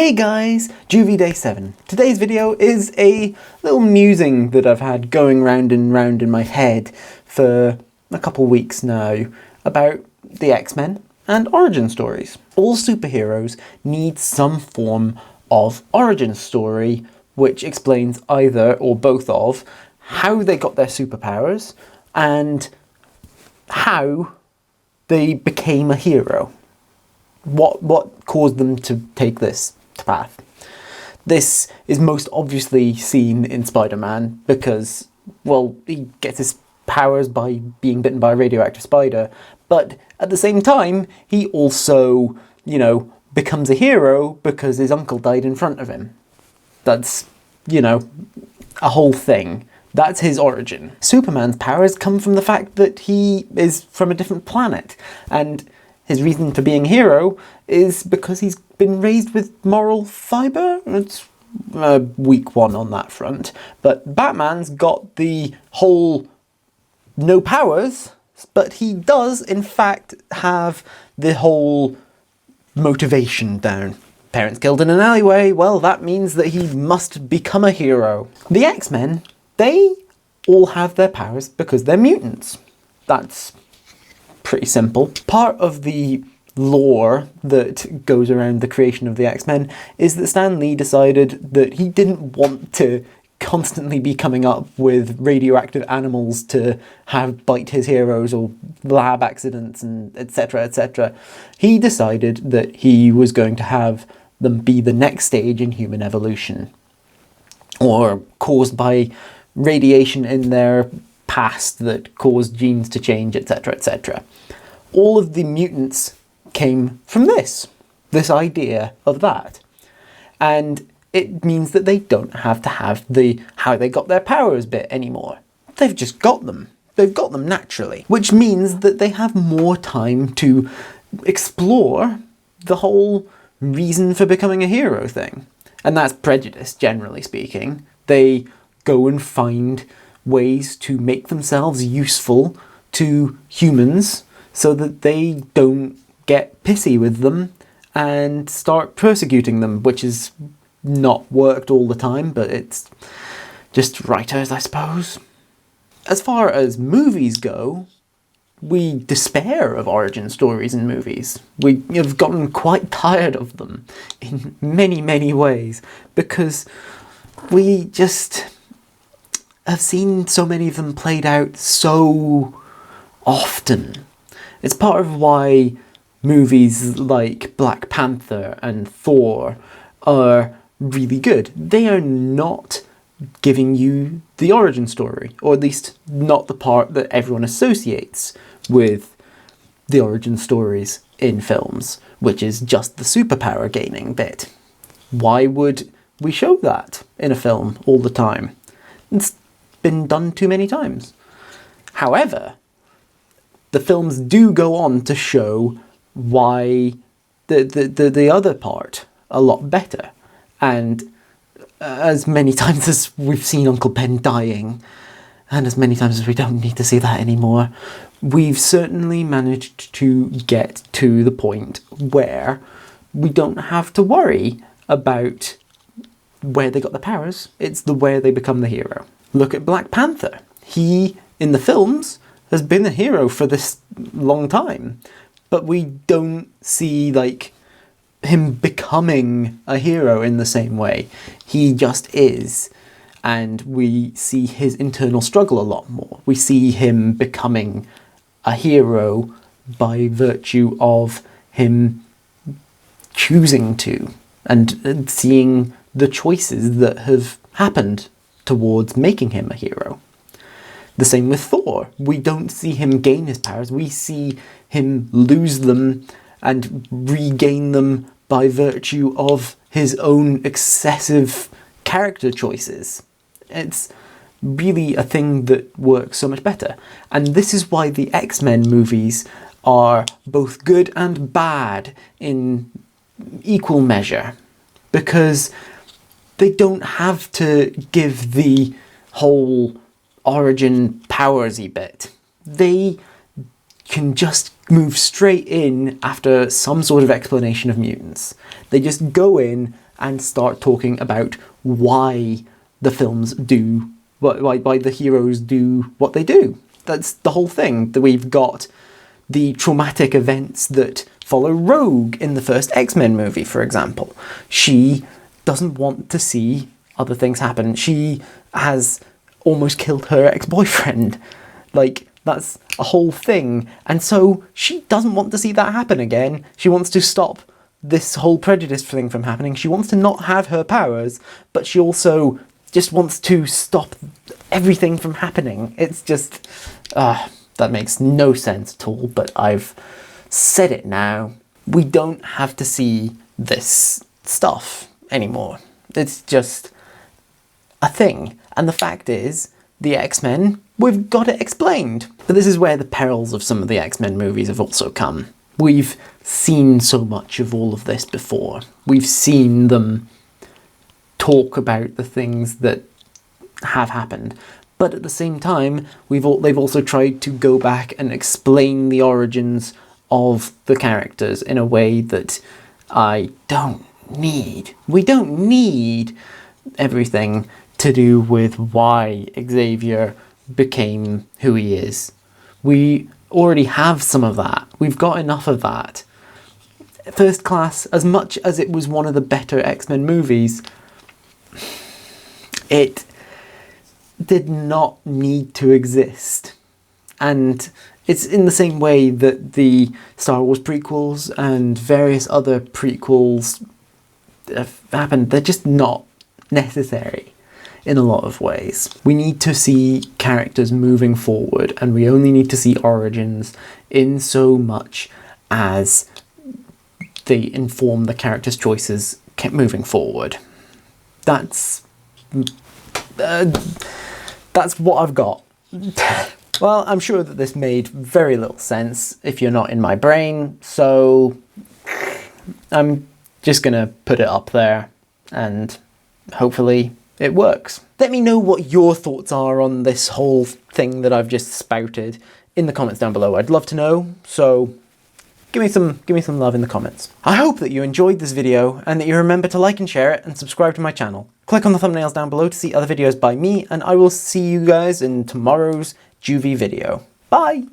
Hey guys, JuV Day 7. Today's video is a little musing that I've had going round and round in my head for a couple weeks now about the X-Men and origin stories. All superheroes need some form of origin story which explains either or both of how they got their superpowers and how they became a hero. What caused them to take this path. This is most obviously seen in Spider-Man because, well, he gets his powers by being bitten by a radioactive spider, but at the same time, he also, becomes a hero because his uncle died in front of him. That's, a whole thing. That's his origin. Superman's powers come from the fact that he is from a different planet, and his reason for being a hero is because he's been raised with moral fibre. It's weak one on that front. But Batman's got the whole no powers, but he does in fact have the whole motivation down. Parents killed in an alleyway, well, that means that he must become a hero. The X-Men, they all have their powers because they're mutants. That's pretty simple. Part of the lore that goes around the creation of the X-Men is that Stan Lee decided that he didn't want to constantly be coming up with radioactive animals to have bite his heroes or lab accidents and etc, etc. He decided that he was going to have them be the next stage in human evolution, or caused by radiation in their past that caused genes to change, etc, etc. All of the mutants came from this idea of that. And it means that they don't have to have the how they got their powers bit anymore. They've just got them. They've got them naturally. Which means that they have more time to explore the whole reason for becoming a hero thing. And that's prejudice, generally speaking. They go and find ways to make themselves useful to humans so that they don't get pissy with them and start persecuting them, which is not worked all the time, but it's just writers, I suppose. As far as movies go, we despair of origin stories in movies. We have gotten quite tired of them in many, many ways because we just have seen so many of them played out so often. It's part of why movies like Black Panther and Thor are really good. They are not giving you the origin story, or at least not the part that everyone associates with the origin stories in films, which is just the superpower gaining bit. Why would we show that in a film all the time? It's been done too many times. However, the films do go on to show why the other part a lot better. And as many times as we've seen Uncle Ben dying, and as many times as we don't need to see that anymore, we've certainly managed to get to the point where we don't have to worry about where they got the powers. It's where they become the hero. Look at Black Panther. He, in the films, has been a hero for this long time, but we don't see him becoming a hero in the same way. He just is, and we see his internal struggle a lot more. We see him becoming a hero by virtue of him choosing to, and seeing the choices that have happened towards making him a hero. The same with Thor. We don't see him gain his powers, we see him lose them and regain them by virtue of his own excessive character choices. It's really a thing that works so much better. And this is why the X-Men movies are both good and bad in equal measure, because they don't have to give the whole origin powersy bit. They can just move straight in after some sort of explanation of mutants. They just go in and start talking about why the films do, why the heroes do what they do. That's the whole thing. That we've got the traumatic events that follow Rogue in the first X-Men movie, for example. She doesn't want to see other things happen. She has almost killed her ex-boyfriend. Like, that's a whole thing. And so she doesn't want to see that happen again. She wants to stop this whole prejudice thing from happening. She wants to not have her powers, but she also just wants to stop everything from happening. It's just, that makes no sense at all, but I've said it now. We don't have to see this stuff anymore. It's just a thing. And the fact is, the X-Men, we've got it explained. But this is where the perils of some of the X-Men movies have also come. We've seen so much of all of this before. We've seen them talk about the things that have happened. But at the same time, they've also tried to go back and explain the origins of the characters in a way that I don't need. We don't need everything to do with why Xavier became who he is. We already have some of that. We've got enough of that. First Class, as much as it was one of the better X-Men movies, it did not need to exist. And it's in the same way that the Star Wars prequels and various other prequels have happened. They're just not necessary in a lot of ways. We need to see characters moving forward, and we only need to see origins in so much as they inform the character's choices moving forward. That's what I've got. Well, I'm sure that this made very little sense if you're not in my brain, so I'm just gonna put it up there and hopefully it works. Let me know what your thoughts are on this whole thing that I've just spouted in the comments down below. I'd love to know, so give me some love in the comments. I hope that you enjoyed this video and that you remember to like and share it and subscribe to my channel. Click on the thumbnails down below to see other videos by me, and I will see you guys in tomorrow's JuV video. Bye!